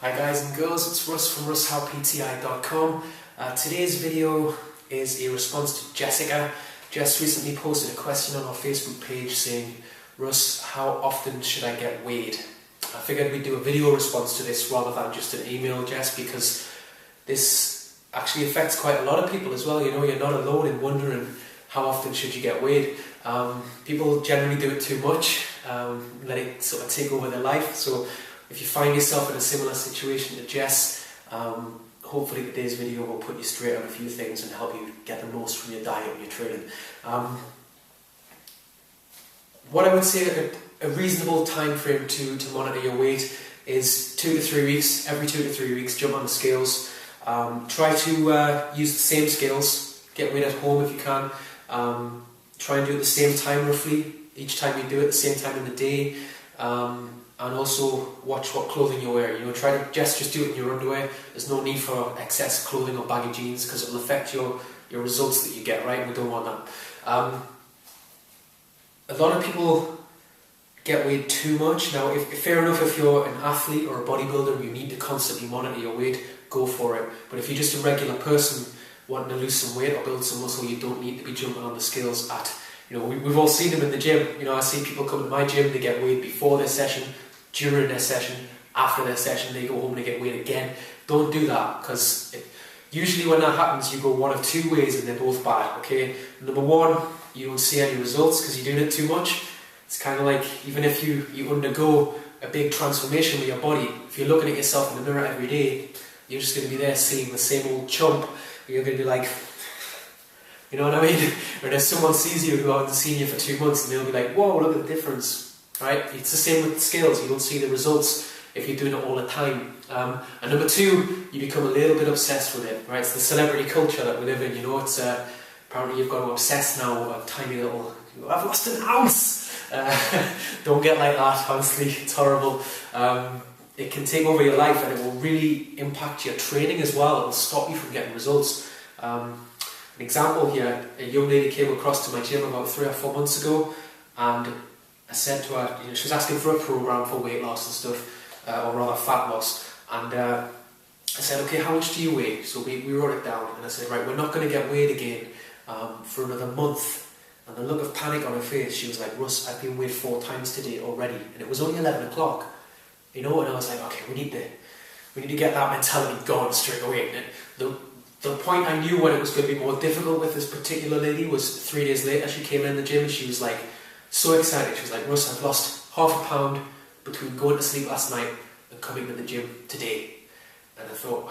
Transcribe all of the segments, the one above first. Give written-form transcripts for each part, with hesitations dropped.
Hi guys and girls, it's Russ from russhowpti.com. Today's video is a response to Jessica. Jess recently posted a question on our Facebook page saying, Russ, how often should I get weighed? I figured we'd do a video response to this rather than just an email, Jess, because this actually affects quite a lot of people as well. You know, you're not alone in wondering how often should you get weighed. People generally do it too much, let it sort of take over their life. So if you find yourself in a similar situation to Jess, hopefully today's video will put you straight on a few things and help you get the most from your diet and your training. What I would say a reasonable time frame to monitor your weight is 2 to 3 weeks. Every 2 to 3 weeks, jump on the scales. Try to use the same scales. Get weighed at home if you can. Try and do it at the same time roughly. Each time you do it, at the same time in the day. And also watch what clothing you wear. You know, try to just do it in your underwear. There's no need for excess clothing or baggy jeans because it will affect your results that you get, right? We don't want that. A lot of people get weighed too much. Now, fair enough, if you're an athlete or a bodybuilder and you need to constantly monitor your weight, go for it. But if you're just a regular person wanting to lose some weight or build some muscle, you don't need to be jumping on the scales at, you know, we've all seen them in the gym. You know, I see people come to my gym, they get weighed before their session, during their session, after their session, they go home and they get weighed again. Don't do that, because usually when that happens, you go one of two ways and they're both bad, okay? Number one, you don't see any results because you're doing it too much. It's kind of like, even if you undergo a big transformation with your body, if you're looking at yourself in the mirror every day, you're just going to be there seeing the same old chump. You're going to be like, you know what I mean? Or if someone sees you who hasn't seen you for 2 months and they'll be like, whoa, look at the difference. Right? It's the same with scales. You don't see the results if you're doing it all the time. And number two, you become a little bit obsessed with it. Right? It's the celebrity culture that we live in. You know, it's apparently you've got to obsess now with a tiny little, I've lost an ounce. Don't get like that, honestly. It's horrible. It can take over your life and it will really impact your training as well. It will stop you from getting results. An example here, a young lady came across to my gym about 3 or 4 months ago, and I said to her, you know, she was asking for a program for weight loss and stuff, or rather fat loss, and I said, okay, how much do you weigh? So we wrote it down, and I said, right, we're not going to get weighed again for another month. And the look of panic on her face, she was like, Russ, I've been weighed 4 times today already, and it was only 11 o'clock, you know. And I was like, okay, we need to get that mentality going straight away. And the point I knew when it was going to be more difficult with this particular lady was 3 days later. She came in the gym and she was like, so excited. She was like, Russ, I've lost ½ a pound between going to sleep last night and coming to the gym today. And I thought,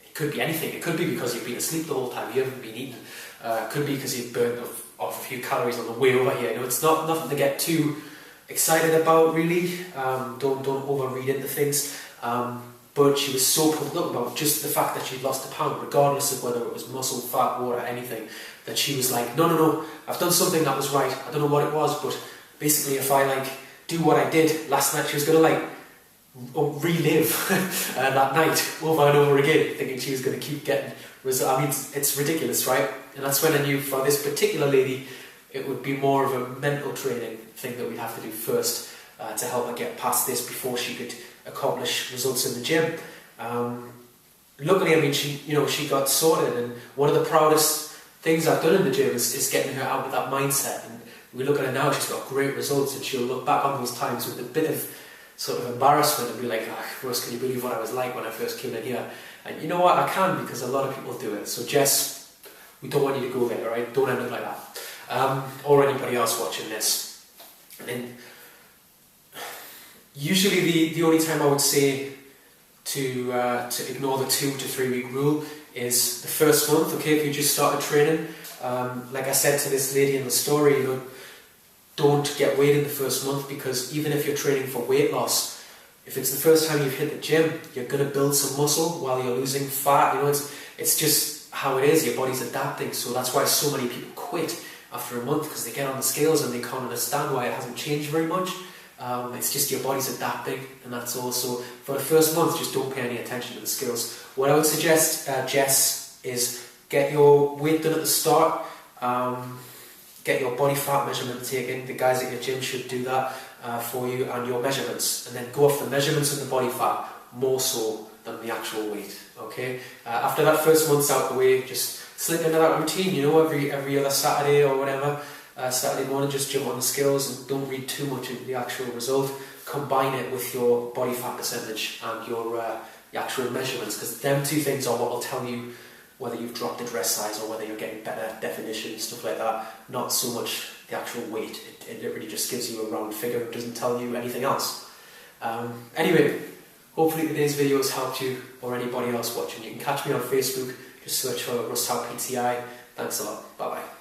it could be anything. It could be because you've been asleep the whole time, you haven't been eating. It could be because you've burnt off a few calories on the way over here. You know, it's not nothing to get too excited about, really. Don't overread into things. But she was so pumped up about just the fact that she'd lost a pound, regardless of whether it was muscle, fat, water, anything, that she was like, no, I've done something that was right. I don't know what it was, but basically if I do what I did last night, she was going to relive that night over and over again, thinking she was going to keep getting results. I mean, it's ridiculous, right? And that's when I knew for this particular lady, it would be more of a mental training thing that we'd have to do first to help her get past this before she could accomplish results in the gym. Luckily, I mean, she got sorted, and one of the proudest things I've done in the gym is getting her out with that mindset. And we look at her now, she's got great results, and she'll look back on those times with a bit of sort of embarrassment and be like, Russ, can you believe what I was like when I first came in here? And you know what, I can, because a lot of people do it. So Jess, we don't want you to go there, right? Don't end up like that. Or anybody else watching this. And usually the only time I would say to ignore the 2 to 3 week rule is the first month. Okay, if you just started training, like I said to this lady in the story, you know, don't get weighed in the first month, because even if you're training for weight loss, if it's the first time you've hit the gym, you're going to build some muscle while you're losing fat. You know, it's just how it is. Your body's adapting. So that's why so many people quit after a month, because they get on the scales and they can't understand why it hasn't changed very much. It's just your body's adapting, and that's all. So for the first month, just don't pay any attention to the scales. What I would suggest, Jess, is get your weight done at the start. Get your body fat measurement taken. The guys at your gym should do that for you, and your measurements, and then go off the measurements of the body fat. more so than the actual weight. Okay. After that first month's out the way, just slip into that routine. You know, every other Saturday or whatever, Saturday morning, just jump on the scales and don't read too much into the actual result. Combine it with your body fat percentage and your actual measurements, because them two things are what will tell you whether you've dropped a dress size or whether you're getting better definition, stuff like that. Not so much the actual weight. It literally just gives you a round figure. It doesn't tell you anything else. Anyway, hopefully today's video has helped you or anybody else watching. You can catch me on Facebook. Just search for Rust Howe PTI. Thanks a lot. Bye bye.